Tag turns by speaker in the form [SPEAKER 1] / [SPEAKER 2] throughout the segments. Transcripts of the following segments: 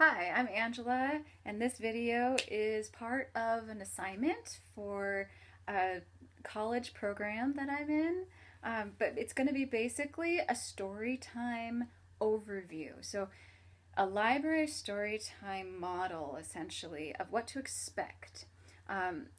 [SPEAKER 1] Hi, I'm Angela, and this video is part of an assignment for a college program that I'm in. But it's going to be basically a story time overview. So, a library story time model, essentially, of what to expect.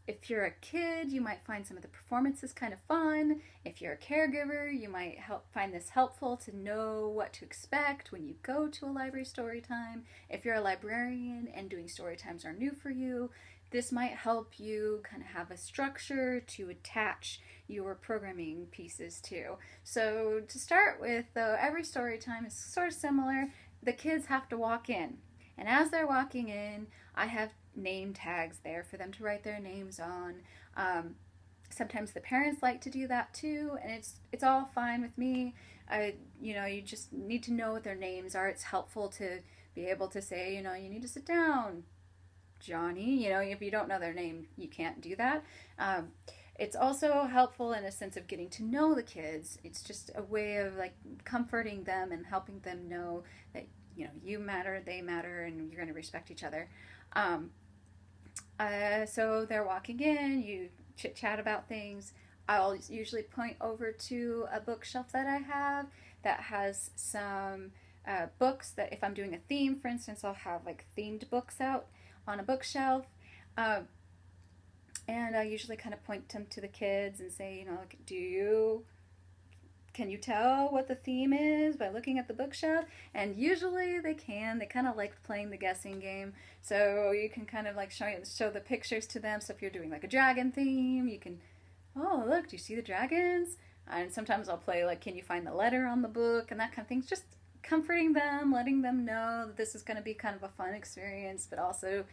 [SPEAKER 1] If you're a kid, you might find some of the performances kind of fun. If you're a caregiver, you might find this helpful to know what to expect when you go to a library story time. If you're a librarian and doing story times are new for you, this might help you kind of have a structure to attach your programming pieces to. So to start with, though, every story time is sort of similar. The kids have to walk in. And as they're walking in, I have name tags there for them to write their names on. Sometimes the parents like to do that too, and it's all fine with me. You just need to know what their names are. It's helpful to be able to say, you need to sit down, Johnny. If you don't know their name, you can't do that. It's also helpful in a sense of getting to know the kids. It's just a way of like comforting them and helping them know that you matter, they matter, and you're going to respect each other. So they're walking in, you chit chat about things. I'll usually point over to a bookshelf that I have that has some books that if I'm doing a theme, for instance, I'll have like themed books out on a bookshelf. And I usually kind of point them to the kids and say, like, can you tell what the theme is by looking at the bookshelf? And usually they can. They kind of like playing the guessing game. So you can kind of like show the pictures to them. So if you're doing like a dragon theme, you can, oh, look, do you see the dragons? And sometimes I'll play like, can you find the letter on the book? And that kind of thing. Just comforting them, letting them know that this is going to be kind of a fun experience, but also,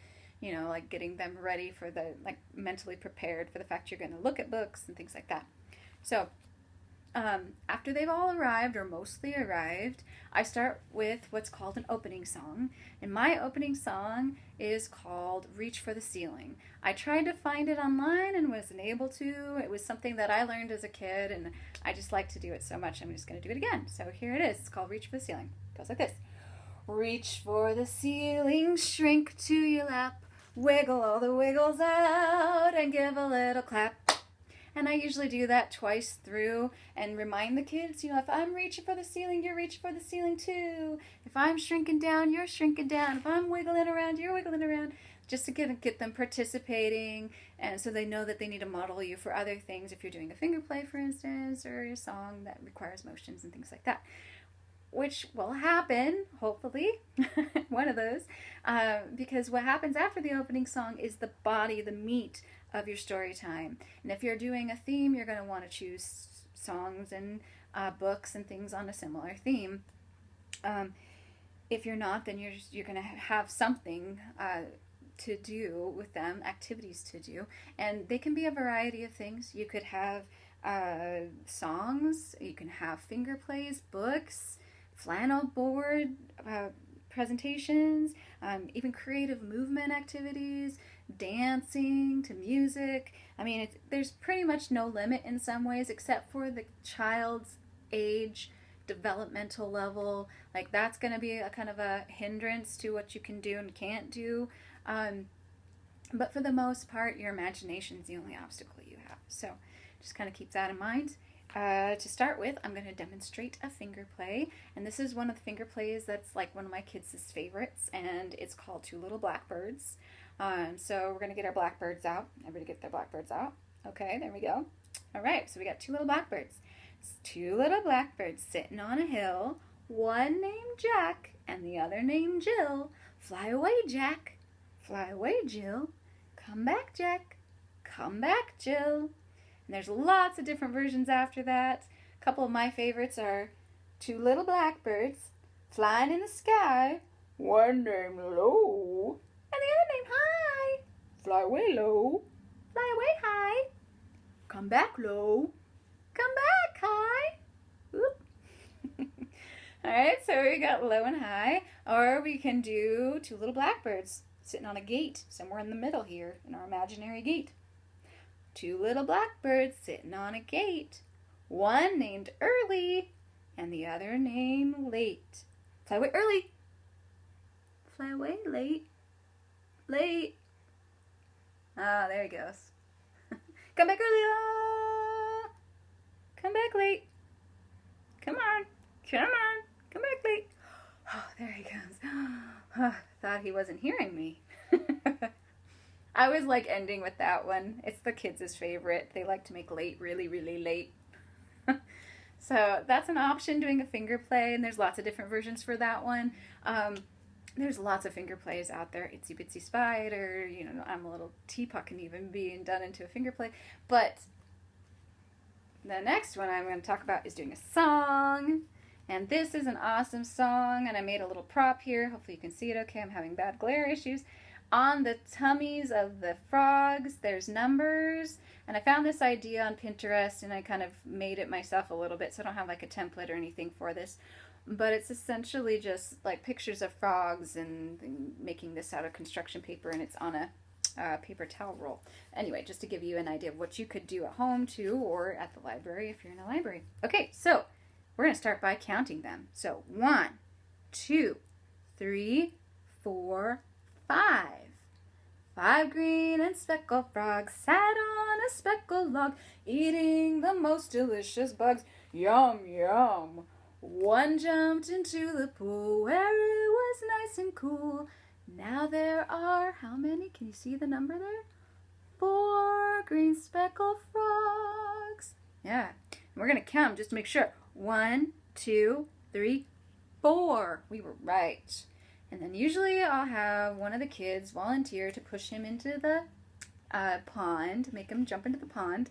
[SPEAKER 1] like getting them ready for like mentally prepared for the fact you're going to look at books and things like that. So, after they've all arrived, or mostly arrived, I start with what's called an opening song. And my opening song is called Reach for the Ceiling. I tried to find it online and wasn't able to. It was something that I learned as a kid, and I just like to do it so much, I'm just going to do it again. So here it is. It's called Reach for the Ceiling. It goes like this. Reach for the ceiling, shrink to your lap, wiggle all the wiggles out, and give a little clap. And I usually do that twice through and remind the kids, if I'm reaching for the ceiling, you're reaching for the ceiling too. If I'm shrinking down, you're shrinking down. If I'm wiggling around, you're wiggling around. Just to get them participating, and so they know that they need to model you for other things if you're doing a finger play, for instance, or a song that requires motions and things like that. Which will happen, hopefully, one of those, because what happens after the opening song is the body, the meat of your story time. And if you're doing a theme, you're going to want to choose songs and books and things on a similar theme. If you're not, then you're going to have something to do with them, activities to do, and they can be a variety of things. You could have songs, you can have finger plays, books, flannel board presentations, even creative movement activities, dancing to music. I mean, there's pretty much no limit in some ways, except for the child's age, developmental level. Like that's going to be a kind of a hindrance to what you can do and can't do. But for the most part, your imagination is the only obstacle you have. So just kind of keep that in mind. To start with, I'm going to demonstrate a finger play, and this is one of the finger plays that's like one of my kids' favorites, and it's called Two Little Blackbirds. So we're going to get our blackbirds out. Everybody get their blackbirds out. Okay, there we go. All right, so we got two little blackbirds. Two little blackbirds sitting on a hill, one named Jack and the other named Jill. Fly away, Jack. Fly away, Jill. Come back, Jack. Come back, Jill. And there's lots of different versions after that. A couple of my favorites are two little blackbirds flying in the sky. One named Low and the other named High. Fly away, Low. Fly away, High. Come back, Low. Come back, High. Oop. Alright, so we got Low and High. Or we can do two little blackbirds sitting on a gate somewhere in the middle here in our imaginary gate. Two little blackbirds sitting on a gate, one named Early and the other named Late. Fly away, Early. Fly away, late. Late. Ah, there he goes. Come back early. Ah! Come back late. Come on. Come on. Come back late. Oh, there he goes. Thought he wasn't hearing me. I was like ending with that one. It's the kids' favorite. They like to make late really, really late. So that's an option, doing a finger play, and there's lots of different versions for that one. There's lots of finger plays out there. Itsy Bitsy Spider, you know, I'm a Little Teapot can even be done into a finger play. But the next one I'm going to talk about is doing a song. And this is an awesome song, and I made a little prop here. Hopefully you can see it okay. I'm having bad glare issues. On the tummies of the frogs, there's numbers. And I found this idea on Pinterest, and I kind of made it myself a little bit, so I don't have like a template or anything for this. But it's essentially just like pictures of frogs and making this out of construction paper, and it's on a paper towel roll. Anyway, just to give you an idea of what you could do at home too, or at the library if you're in a library. Okay, so we're going to start by counting them. So 1, 2, 3, 4, 5. 5 green and speckled frogs sat on a speckled log, eating the most delicious bugs. Yum, yum. 1 jumped into the pool where it was nice and cool. Now there are, how many? Can you see the number there? 4 green speckled frogs. Yeah, and we're going to count them just to make sure. 1, 2, 3, 4. We were right. And then usually I'll have one of the kids volunteer to push him into the pond, make him jump into the pond.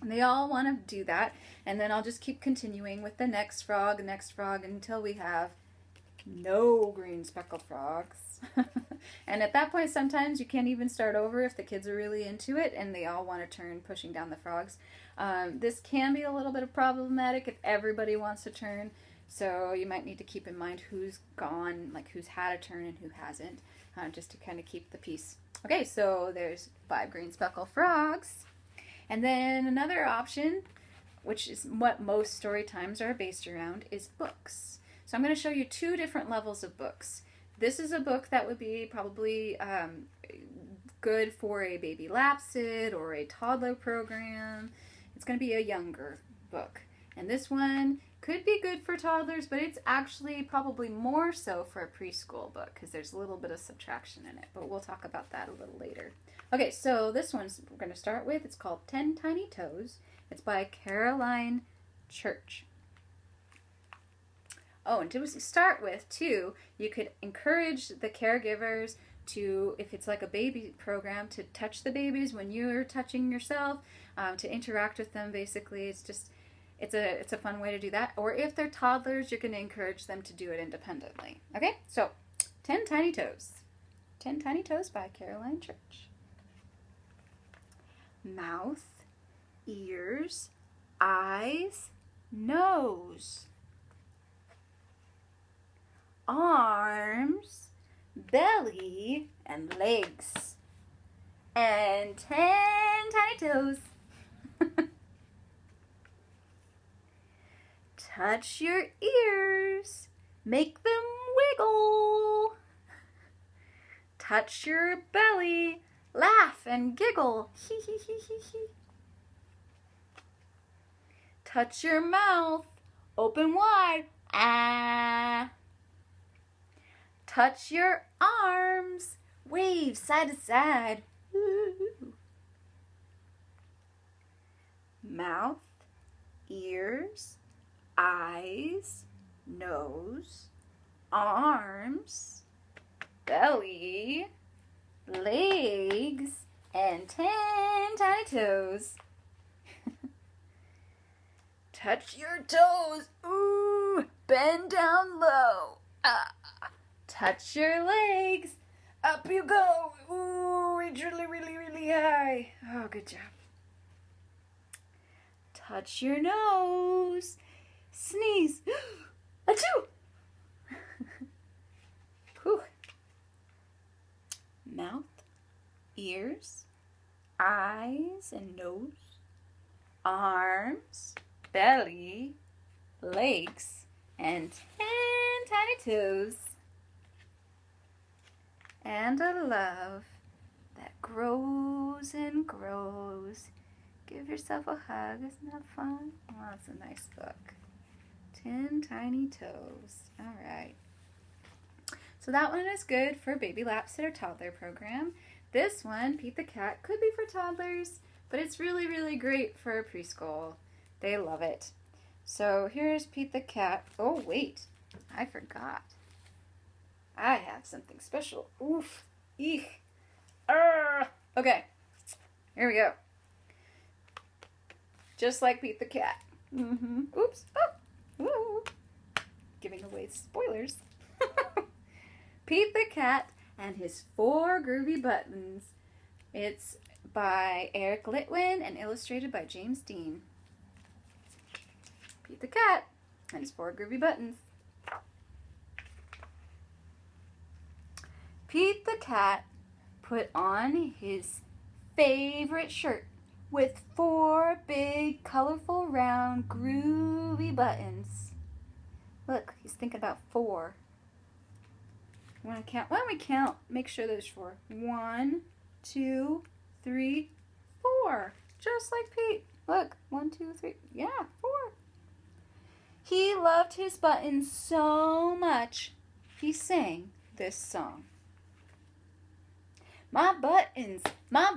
[SPEAKER 1] And they all want to do that. And then I'll just keep continuing with the next frog, until we have no green speckled frogs. And at that point, sometimes you can't even start over if the kids are really into it and they all want to turn pushing down the frogs. This can be a little bit problematic if everybody wants to turn. So you might need to keep in mind who's gone, like who's had a turn and who hasn't, just to kind of keep the peace. Okay, so there's 5 green speckled frogs. And then another option, which is what most story times are based around, is books. So I'm going to show you 2 different levels of books. This is a book that would be probably good for a baby Lapsit or a toddler program. It's going to be a younger book. And this one could be good for toddlers, but it's actually probably more so for a preschool book because there's a little bit of subtraction in it. But we'll talk about that a little later. Okay, so this one's we're going to start with. It's called 10 Tiny Toes. It's by Caroline Church. Oh, and to start with, too, you could encourage the caregivers to, if it's like a baby program, to touch the babies when you're touching yourself, to interact with them, basically. It's a fun way to do that. Or if they're toddlers, you're going to encourage them to do it independently. Okay, so 10 Tiny Toes. 10 Tiny Toes by Caroline Church. Mouth, ears, eyes, nose. Arms, belly, and legs. And 10 tiny toes. Touch your ears. Make them wiggle. Touch your belly. Laugh and giggle. Hee hee hee hee hee. Touch your mouth. Open wide. Ah. Touch your arms. Wave side to side. Ooh. Mouth, ears, eyes, nose, arms, belly, legs, and 10 tiny toes. Touch your toes. Ooh, bend down low. Touch your legs. Up you go. Ooh, reach really, really, really high. Oh, good job. Touch your nose. Sneeze. Achoo! Whew. Mouth, ears, eyes and nose, arms, belly, legs, and 10 tiny toes. and a love that grows and grows. Give yourself a hug. Isn't that fun? Oh, that's a nice book. 10 Tiny Toes. All right. So that one is good for baby Lapsit or toddler program. This one, Pete the Cat, could be for toddlers, but it's really, really great for preschool. They love it. So here's Pete the Cat. Oh, wait. I forgot. I have something special. Oof. Eek. Okay. Here we go. Just like Pete the Cat. Oops. Oh. Ooh. Giving away spoilers. Pete the Cat and his 4 Groovy Buttons. It's by Eric Litwin and illustrated by James Dean. Pete the Cat and his 4 Groovy Buttons. Pete the Cat put on his favorite shirt with 4 big, colorful, round, groovy buttons. Look, he's thinking about 4. Want to count? Why don't we count? Make sure there's 4. 1, 2, 3, 4. Just like Pete. Look, 1, 2, 3. Yeah, 4. He loved his buttons so much, he sang this song. My buttons, my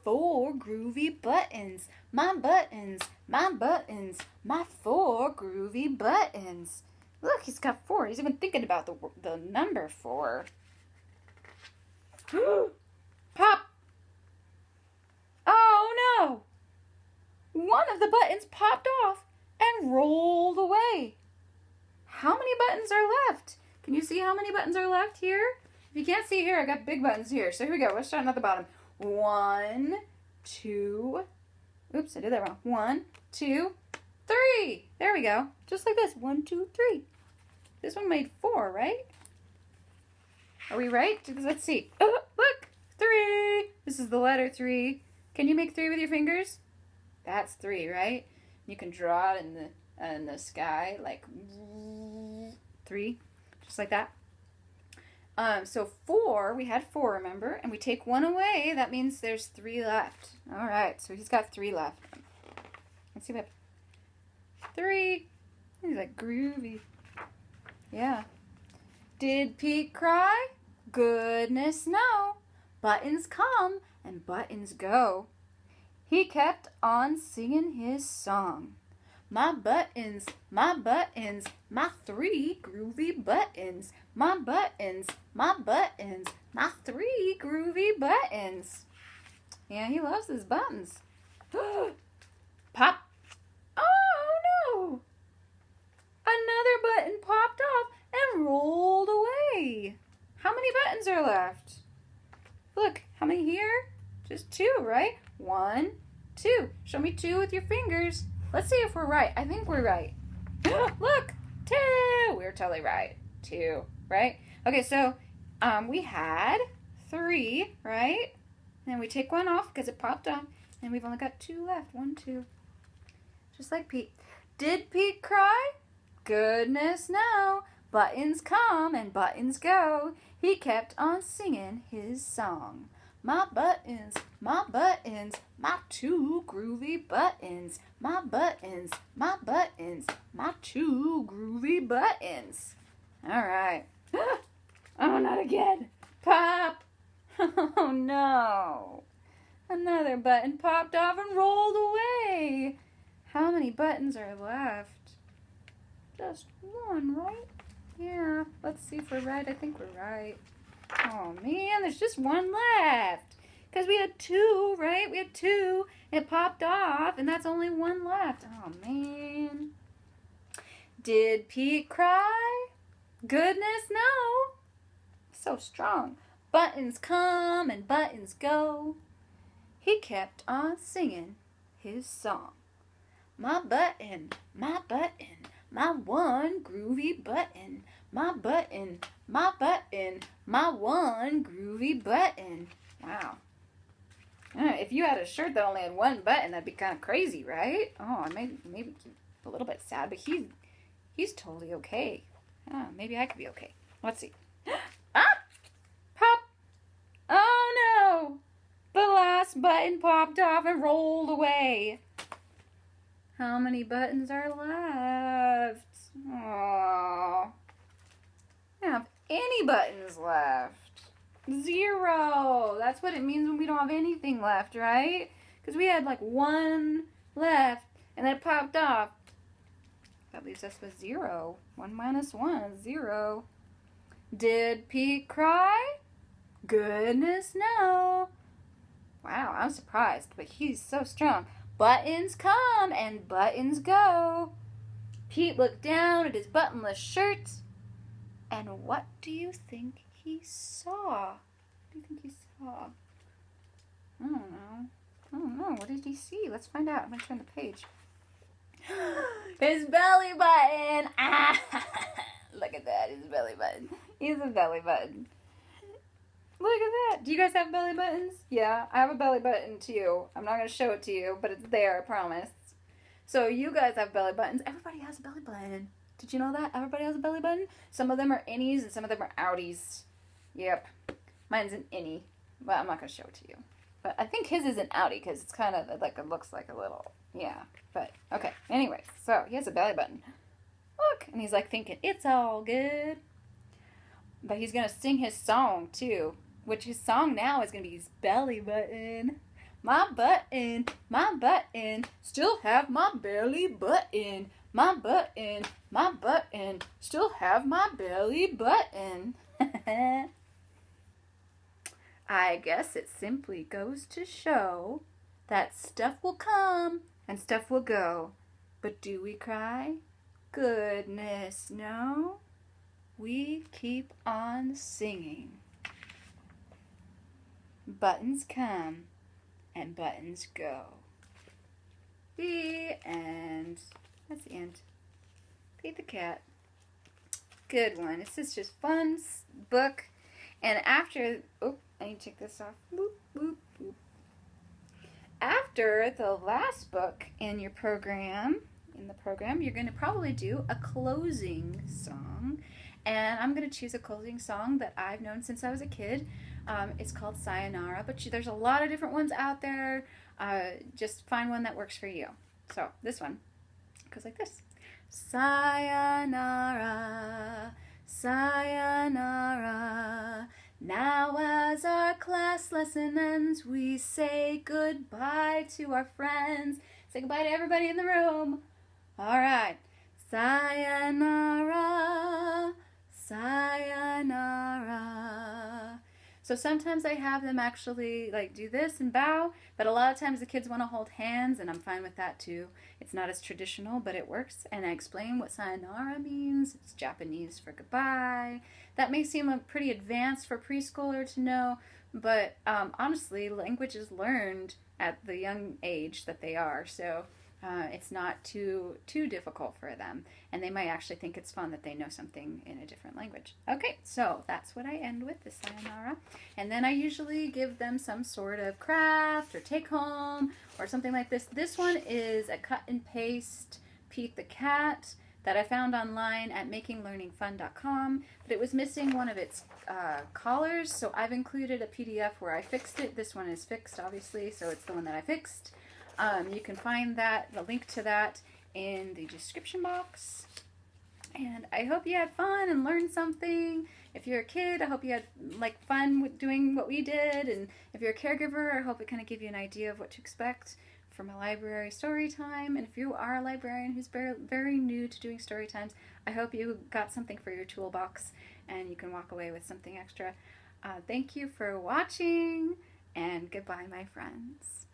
[SPEAKER 1] 4 groovy buttons. My buttons, my 4 groovy buttons. Look, he's got 4. He's even thinking about the number 4. Pop! Oh no! One of the buttons popped off and rolled away. How many buttons are left? Can you see how many buttons are left here? If you can't see here, I got big buttons here. So here we go. Let's start at the bottom. 1, 2. Oops, I did that wrong. 1, 2, 3. There we go. Just like this. 1, 2, 3. This one made 4, right? Are we right? Let's see. Oh, look. 3. This is the letter 3. Can you make 3 with your fingers? That's 3, right? You can draw it in the sky like 3, just like that. So 4, we had 4, remember? And we take 1 away, that means there's 3 left. All right, so he's got 3 left. Let's see what 3. He's like groovy. Yeah. Did Pete cry? Goodness no. Buttons come and buttons go. He kept on singing his song. My buttons, my 3 groovy buttons. My buttons, my 3 groovy buttons. Yeah, he loves his buttons. Pop. Oh no! Another button popped off and rolled away. How many buttons are left? Look, how many here? Just 2, right? 1, 2. Show me 2 with your fingers. Let's see if we're right. I think we're right. Look, 2. We're totally right. 2, right? Okay, so we had 3, right? And we take 1 off because it popped off. And we've only got 2 left. 1, 2. Just like Pete. Did Pete cry? Goodness no. Buttons come and buttons go. He kept on singing his song. My buttons, my 2 groovy buttons. My buttons, my 2 groovy buttons. All right. Oh, not again. Pop. Oh, no. Another button popped off and rolled away. How many buttons are left? Just 1, right? Yeah. Let's see if we're right. I think we're right. Oh, man, there's just 1 left. Because we had 2, right? We had 2. It popped off, and that's only 1 left. Oh, man. Did Pete cry? Goodness, no. So strong. Buttons come and buttons go. He kept on singing his song. My button, my 1 groovy button. My button, my 1 groovy button. Wow. If you had a shirt that only had 1 button, that'd be kind of crazy, right? Oh, maybe a little bit sad, but he's totally okay. Maybe I could be okay. Let's see. Ah! last button popped off and rolled away. How many buttons are left? Aww. I don't have any buttons left. 0. That's what it means when we don't have anything left, right? Because we had like 1 left and then it popped off. That leaves us with 0. 1 minus 1 is 0. Did Pete cry? Goodness, no. Wow, I'm surprised, but he's so strong. Buttons come and buttons go. Pete looked down at his buttonless shirt, and what do you think he saw? What do you think he saw? I don't know. What did he see? Let's find out. I'm going to turn the page. His belly button. Ah, look at that. His belly button. He's a belly button. Look at that. Do you guys have belly buttons? Yeah, I have a belly button too. I'm not going to show it to you, but it's there, I promise. So you guys have belly buttons. Everybody has a belly button. Did you know that? Everybody has a belly button? Some of them are innies and some of them are outies. Yep. Mine's an innie. Well, I'm not going to show it to you. But I think his is an outie because it's kind of like, it looks like a little, yeah. But, okay. Anyways, so he has a belly button. Look. And he's like thinking, it's all good. But he's going to sing his song too. Which his song now is going to be his belly button. My button, still have my belly button. My button, still have my belly button. I guess it simply goes to show that stuff will come and stuff will go. But do we cry? Goodness, no. We keep on singing. Buttons come and buttons go. The end. That's the end. Feed the cat. Good one. This is just fun book. And after, oh, I need to take this off. Boop, boop, boop. After the last book in your program, you're going to probably do a closing song. And I'm going to choose a closing song that I've known since I was a kid. It's called Sayonara, but there's a lot of different ones out there. Just find one that works for you. So this one goes like this. Sayonara, sayonara. Now as our class lesson ends, we say goodbye to our friends. Say goodbye to everybody in the room. All right. Sayonara, sayonara. So sometimes I have them actually like do this and bow, but a lot of times the kids want to hold hands, and I'm fine with that too. It's not as traditional, but it works. And I explain what sayonara means. It's Japanese for goodbye. That may seem pretty advanced for preschooler to know, but honestly, language is learned at the young age that they are. So it's not too difficult for them, and they might actually think it's fun that they know something in a different language. Okay, so that's what I end with, the sayonara, and then I usually give them some sort of craft or take home or something like this. This one is a cut and paste Pete the Cat that I found online at makinglearningfun.com, but it was missing one of its collars, so I've included a PDF where I fixed it. This one is fixed, obviously, so it's the one that I fixed. You can find the link to that in the description box. And I hope you had fun and learned something. If you're a kid, I hope you had fun with doing what we did. And if you're a caregiver, I hope it kind of gave you an idea of what to expect from a library story time. And if you are a librarian who's very new to doing story times, I hope you got something for your toolbox and you can walk away with something extra. Thank you for watching, and goodbye, my friends.